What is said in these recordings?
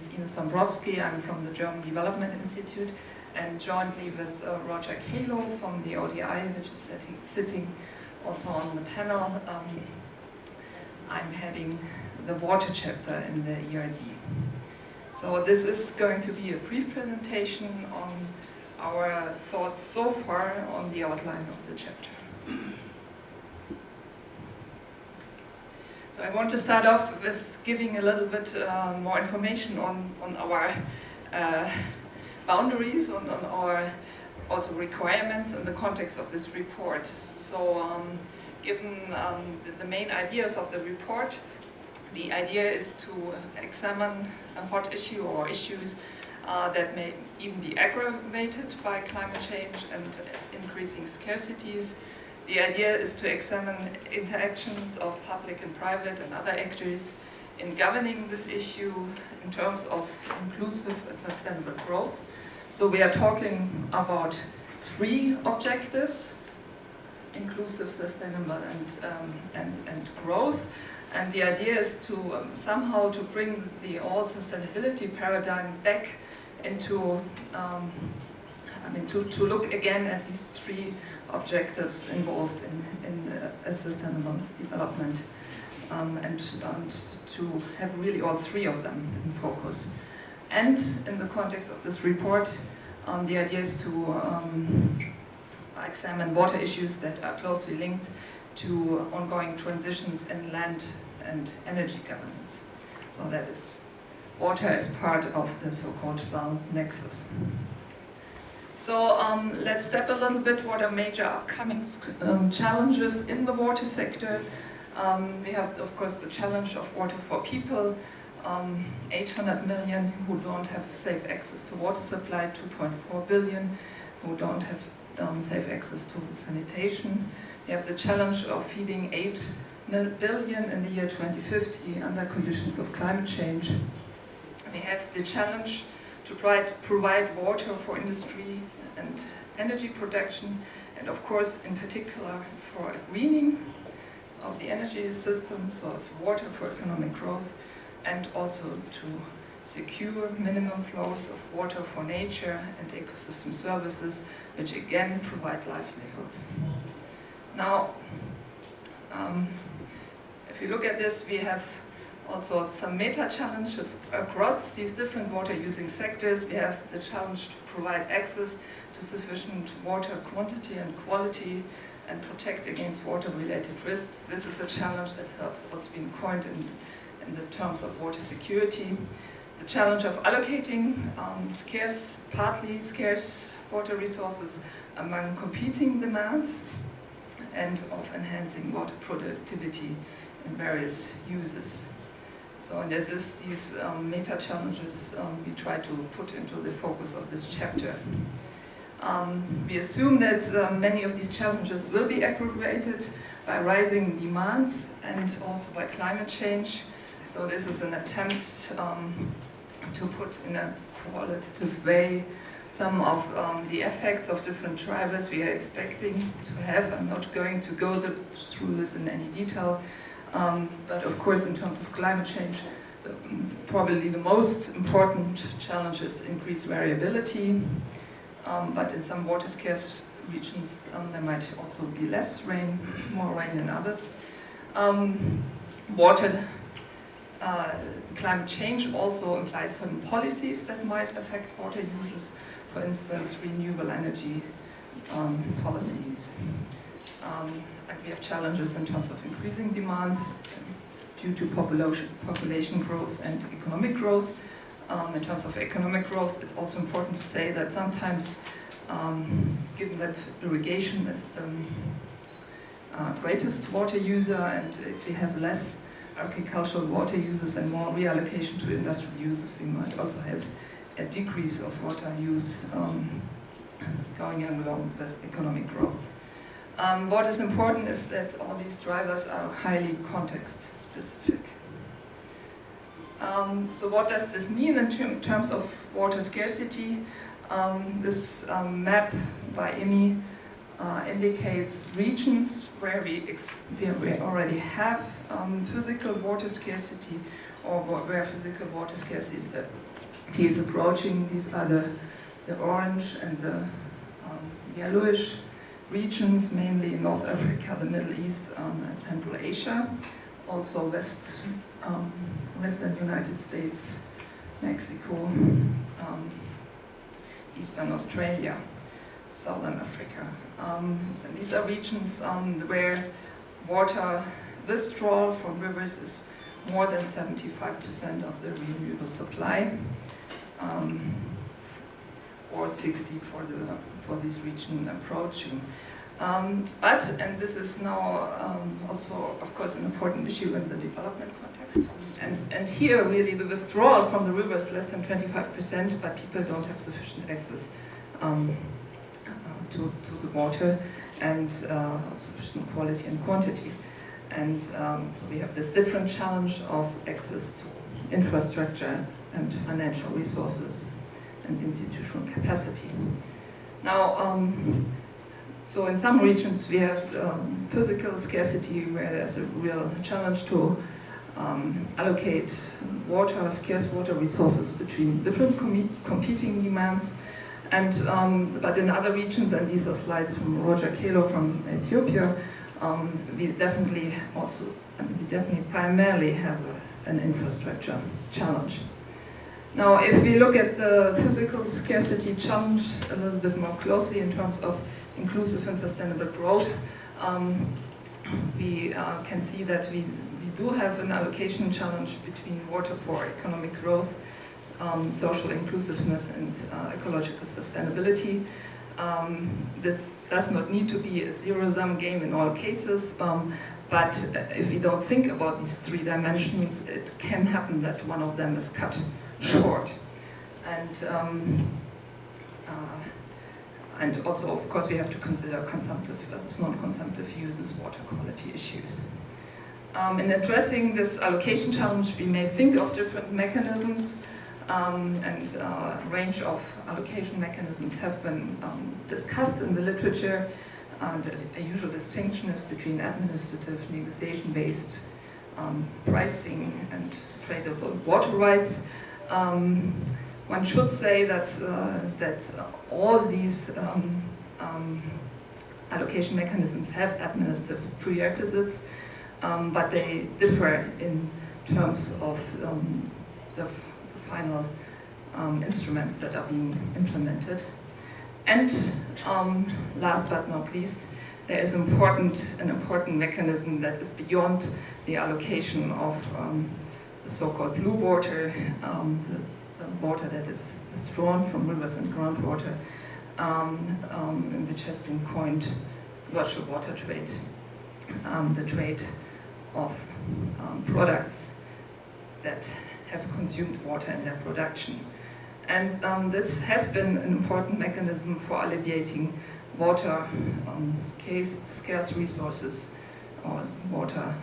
is Ines Dombrowsky. I'm from the German Development Institute, and jointly with Roger Kalo from the ODI, which is sitting also on the panel, I'm heading the water chapter in the ERD. So this is going to be a brief presentation on our thoughts so far on the outline of the chapter. So I want to start off with giving a little bit more information on our boundaries, on our also requirements in the context of this report. So given the main ideas of the report, the idea is to examine a hot issue or issues that may even be aggravated by climate change and increasing scarcities. The idea is to examine interactions of public and private and other actors in governing this issue in terms of inclusive and sustainable growth. So we are talking about 3 objectives: inclusive, sustainable, and growth. And the idea is to somehow to bring the all sustainability paradigm back into, to look again at these 3 objectives involved in a sustainable development, and to have really all 3 of them in focus. And in the context of this report, the idea is to examine water issues that are closely linked to ongoing transitions in land and energy governance. So that is water as part of the so-called nexus. So let's step a little bit what are major upcoming challenges in the water sector. We have, of course, the challenge of water for people, 800 million who don't have safe access to water supply, 2.4 billion who don't have safe access to sanitation. We have the challenge of feeding 8 billion in the year 2050 under conditions of climate change. We have the challenge to provide water for industry and energy production, and of course in particular for greening of the energy system, so it's water for economic growth, and also to secure minimum flows of water for nature and ecosystem services, which again provide livelihoods. Now, if you look at this, we have also some meta-challenges across these different water-using sectors. We have the challenge to provide access to sufficient water quantity and quality and protect against water-related risks. This is a challenge that has also been coined in the terms of water security. The challenge of allocating partly scarce water resources among competing demands, and of enhancing water productivity in various uses. So that is these meta-challenges we try to put into the focus of this chapter. We assume that many of these challenges will be aggravated by rising demands and also by climate change. So this is an attempt to put in a qualitative way some of the effects of different drivers we are expecting to have. I'm not going to go through this in any detail, but of course in terms of climate change, probably the most important challenge is increased variability, but in some water scarce regions there might also be less rain, more rain than others. Climate change also implies certain policies that might affect water uses, for instance, renewable energy policies. And we have challenges in terms of increasing demands due to population growth and economic growth. In terms of economic growth, it's also important to say that sometimes, given that irrigation is the greatest water user, and if we have less agricultural water uses and more reallocation to industrial uses, we might also have a decrease of water use going along with economic growth. What is important is that all these drivers are highly context specific. So what does this mean in terms of water scarcity? This map by IMI indicates regions where we already have physical water scarcity, or where physical water scarcity is approaching. These are the orange and the yellowish regions, mainly North Africa, the Middle East, and Central Asia, also Western United States, Mexico, Eastern Australia, Southern Africa. And these are regions where water withdrawal from rivers is more than 75% of the renewable supply, or 60 for this region approaching. But, and this is now also, of course, an important issue in the development context, and here really the withdrawal from the river is less than 25%, but people don't have sufficient access to the water and sufficient quality and quantity. And so we have this different challenge of access to infrastructure and financial resources and institutional capacity. Now, so in some regions we have physical scarcity, where there's a real challenge to allocate water, scarce water resources between different competing demands. And but in other regions, and these are slides from Roger Kelo from Ethiopia, we definitely primarily have an infrastructure challenge. Now, if we look at the physical scarcity challenge a little bit more closely in terms of inclusive and sustainable growth, we can see that we do have an allocation challenge between water for economic growth, social inclusiveness, and ecological sustainability. This does not need to be a zero-sum game in all cases, but if we don't think about these three dimensions, it can happen that one of them is cut short. And also, of course, we have to consider consumptive versus non-consumptive uses, water quality issues. In addressing this allocation challenge, we may think of different mechanisms, and a range of allocation mechanisms have been discussed in the literature. And a usual distinction is between administrative, negotiation-based pricing and tradable water rights. One should say that all these allocation mechanisms have administrative prerequisites, but they differ in terms of the final instruments that are being implemented. And last but not least, there is an important mechanism that is beyond the allocation of the so-called blue water, the water that is drawn from rivers and groundwater, which has been coined virtual water trade, the trade of products that have consumed water in their production. And this has been an important mechanism for alleviating water, in this case, scarce resources or water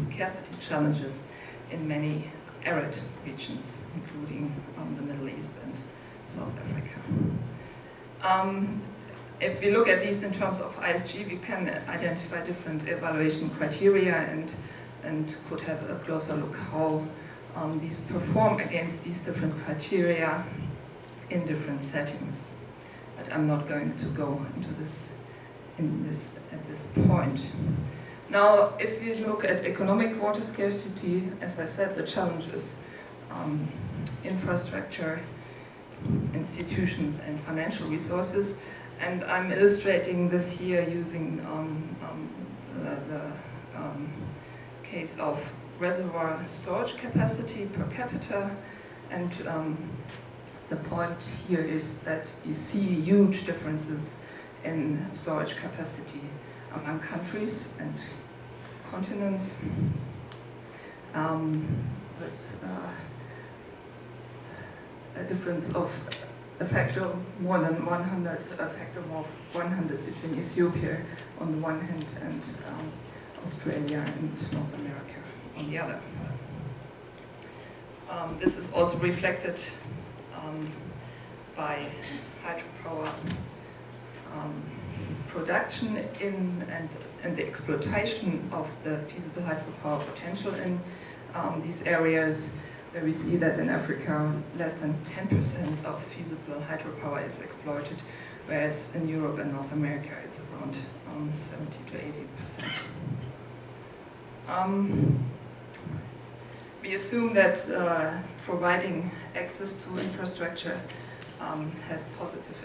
scarcity challenges in many arid regions, including the Middle East and South Africa. If we look at these in terms of ISG, we can identify different evaluation criteria and could have a closer look how these perform against these different criteria in different settings. But I'm not going to go into this at this point. Now, if we look at economic water scarcity, as I said, the challenge is infrastructure, institutions, and financial resources. And I'm illustrating this here using the case of reservoir storage capacity per capita. And the point here is that you see huge differences in storage capacity among countries and continents, with a difference of a factor more than 100, a factor of 100 between Ethiopia on the one hand and Australia and North America on the other. This is also reflected by hydropower production and the exploitation of the feasible hydropower potential in these areas where we see that in Africa less than 10% of feasible hydropower is exploited, whereas in Europe and North America it's around 70 to 80%. We assume that providing access to infrastructure has positive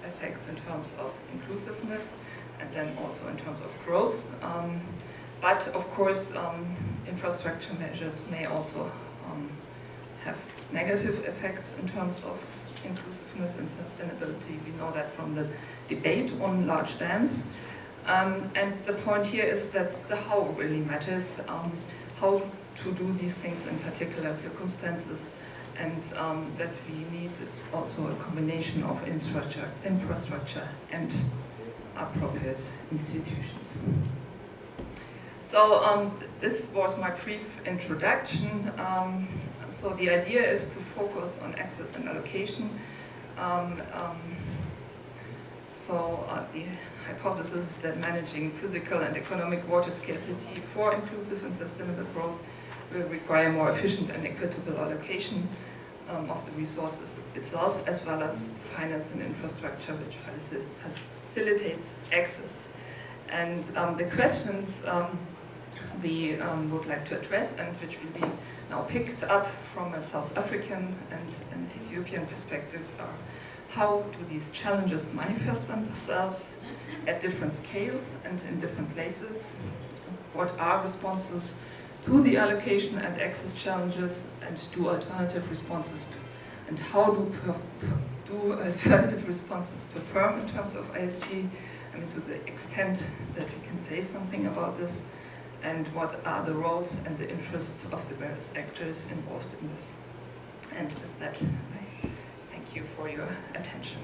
effects in terms of inclusiveness and then also in terms of growth. But of course, infrastructure measures may also have negative effects in terms of inclusiveness and sustainability. We know that from the debate on large dams. And the point here is that the how really matters, how to do these things in particular circumstances, and that we need also a combination of infrastructure and appropriate institutions. So this was my brief introduction. So the idea is to focus on access and allocation. The hypothesis is that managing physical and economic water scarcity for inclusive and sustainable growth will require more efficient and equitable allocation of the resources itself, as well as finance and infrastructure, which facilitates access. And the questions we would like to address, and which will be now picked up from a South African and an Ethiopian perspectives, are how do these challenges manifest themselves at different scales and in different places? What are responses to the allocation and access challenges, and do alternative responses, and how do alternative responses perform in terms of ISG? I mean, to the extent that we can say something about this, and what are the roles and the interests of the various actors involved in this. And with that, I thank you for your attention.